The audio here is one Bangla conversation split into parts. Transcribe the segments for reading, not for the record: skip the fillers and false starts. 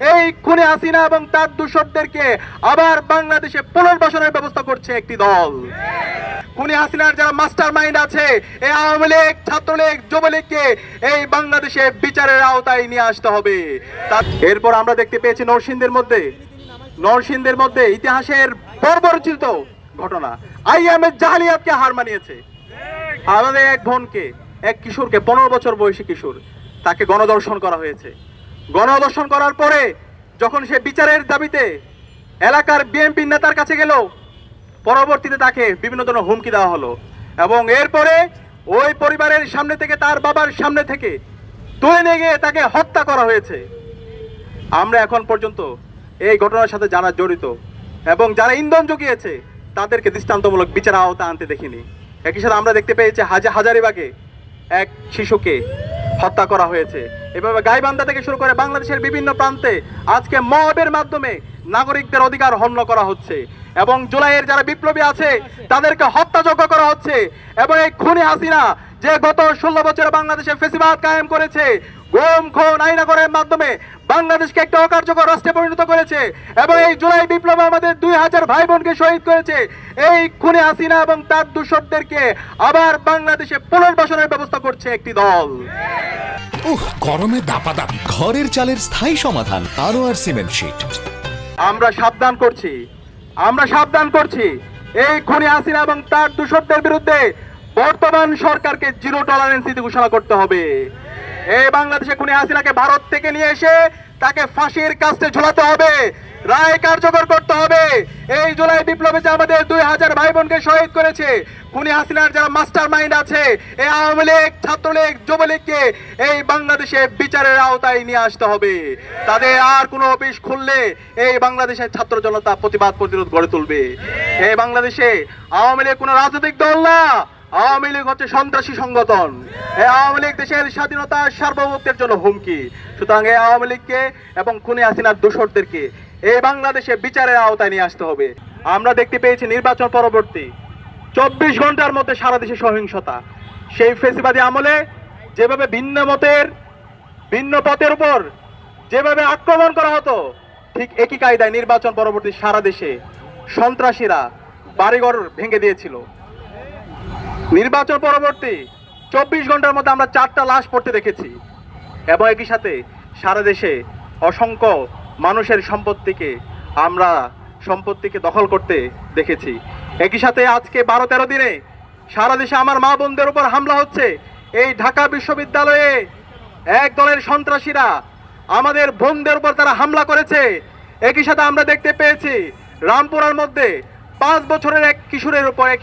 এই খুনি হাসিনা এবং তার দূষরদেরকে আবার বাংলাদেশে পুনর্বাসনের ব্যবস্থা করছে একটি দল। খুনি হাসিনার যারা মাস্টার মাইন্ড আছে, এই আওয়ামী লীগ, ছাত্রলীগ, যুবলীগকে এই বাংলাদেশে বিচারের আওতায় নিয়ে আসতে হবে। এরপর আমরা দেখতে পেয়েছি নরসিংদীর মধ্যে ইতিহাসের বর্বরচিত ঘটনা, আইএমএ জাহালিয়াতকে হার মানিয়েছে। আমাদের এক বোনকে, এক কিশোরকে, 15 বছর বয়সী কিশোর, তাকে গণধর্ষণ করা হয়েছে। গণধর্ষণ করার পরে যখন সে বিচারের দাবিতে এলাকার বিএনপি নেতার কাছে গেল, পরবর্তীতে তাকে বিভিন্ন ধরনের হুমকি দেওয়া হলো এবং এরপরে ওই পরিবারের সামনে থেকে, তার বাবার সামনে থেকে তুলে নিয়ে গিয়ে তাকে হত্যা করা হয়েছে। আমরা এখন পর্যন্ত এই ঘটনার সাথে যারা জড়িত এবং যারা ইন্ধন জুগিয়েছে তাদেরকে দৃষ্টান্তমূলক বিচার আওতায় আনতে দেখিনি। একই সাথে আমরা দেখতে পেয়েছি হাজারিবাগে এক শিশুকে হত্যা করা হয়েছে। এভাবে গাইবান্ধা থেকে শুরু করে বাংলাদেশের বিভিন্ন প্রান্তে আজকে মবের মাধ্যমে নাগরিকদের অধিকার হনন করা হচ্ছে এবং জুলাইয়ের যারা বিপ্লবী আছে তাদেরকে হত্যাযজ্ঞ করা হচ্ছে। এবং এই খুনি হাসিনা যে গত 16 বছরে বাংলাদেশে ফ্যাসিবাদ কায়েম করেছে, গুম খুন আইনাগরের মাধ্যমে বাংলাদেশকে একটা অকার্যকর রাষ্ট্রে পরিণত করেছে এবং এই জুলাই বিপ্লব আমাদের 2000 ভাই বোনকে শহীদ করেছে। এই খুনি হাসিনা এবং তার দূষরদেরকে আবার বাংলাদেশে পুনর্বাসনের ব্যবস্থা করছে একটি দল। গরমে দাপাদাপি, ঘরের চালের স্থায়ী সমাধান আনোয়ার সিমেন্ট শীট। আমরা সাবধান করছি এই খুনি হাসিনা এবং তার দূষরদের বিরুদ্ধে বর্তমান সরকারকে জিরো টলারেন্স নীতি ঘোষণা করতে হবে। এই বাংলাদেশে খুনি হাসিনাকে ভারত থেকে নিয়ে এসে তাকে ফাঁসির কাস্টে ঝুলাতে হবে, রায় কার্যকর করতে হবে। এই জুলাই বিপ্লবে যে আমাদের 2000 ভাই বোনকে শহীদ করেছে, খুনি হাসিনার যারা মাস্টার মাইন্ড আছে, এই আওয়ামী লীগ, ছাত্রলীগ, যুবলীগকে এই বাংলাদেশে বিচারের আওতায় নিয়ে আসতে হবে। তাদের আর কোনো অফিস খুললে এই বাংলাদেশের ছাত্র জনতা প্রতিরোধ গড়ে তুলবে। এই বাংলাদেশে আওয়ামী লীগ কোনো রাজনৈতিক দল না, আওয়ামী লীগ হচ্ছে সন্ত্রাসী সংগঠন। এই আওয়ামী লীগ দেশের স্বাধীনতা সার্বভৌমত্বের জন্য হুমকি। সুতরাং এই আওয়ামী লীগকে এবং খুনি হাসিনার দোসরদেরকে এই বাংলাদেশে বিচারের আওতায় নিয়ে আসতে হবে। আমরা দেখতে পেয়েছি নির্বাচন পরবর্তী 24 ঘন্টার মধ্যে সারা দেশে সহিংসতা। সেই ফ্যাসিবাদী আমলে যেভাবে ভিন্ন পথের উপর যেভাবে আক্রমণ করা হতো, ঠিক একই কায়দায় নির্বাচন পরবর্তী সারা দেশে সন্ত্রাসীরা বাড়িঘর ভেঙে দিয়েছিল। নির্বাচন পরবর্তী 24 ঘন্টার মধ্যে আমরা 4টা লাশ পড়তে দেখেছি এবং একই সাথে সারা দেশে অসংখ্য মানুষের সম্পত্তিকে দখল করতে দেখেছি। একই সাথে আজকে 12-13 দিনে সারা দেশে আমার মা বোনদের উপর হামলা হচ্ছে। এই ঢাকা বিশ্ববিদ্যালয়ে এক দলের সন্ত্রাসীরা আমাদের বোনদের উপর তারা হামলা করেছে। একই সাথে আমরা দেখতে পেয়েছি রামপুরার মধ্যে 5 বছরের এক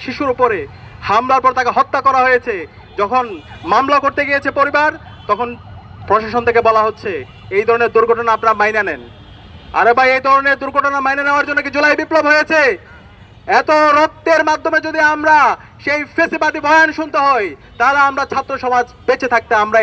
শিশুর উপরে হামলার পর তাকে হত্যা করা হয়েছে। যখন মামলা করতে গিয়েছে পরিবার, তখন প্রশাসন থেকে বলা হচ্ছে এই ধরনের দুর্ঘটনা আপনারা মাইনা নেন। আরে ভাই, এই ধরনের দুর্ঘটনা মাইনে নেওয়ার জন্য কি জুলাই বিপ্লব হয়েছে? এত রক্তের মাধ্যমে যদি আমরা সেই ফ্যাসিবাদী বয়ান শুনতে হয়, তাহলে আমরা ছাত্র সমাজ বেঁচে থাকতে আমরা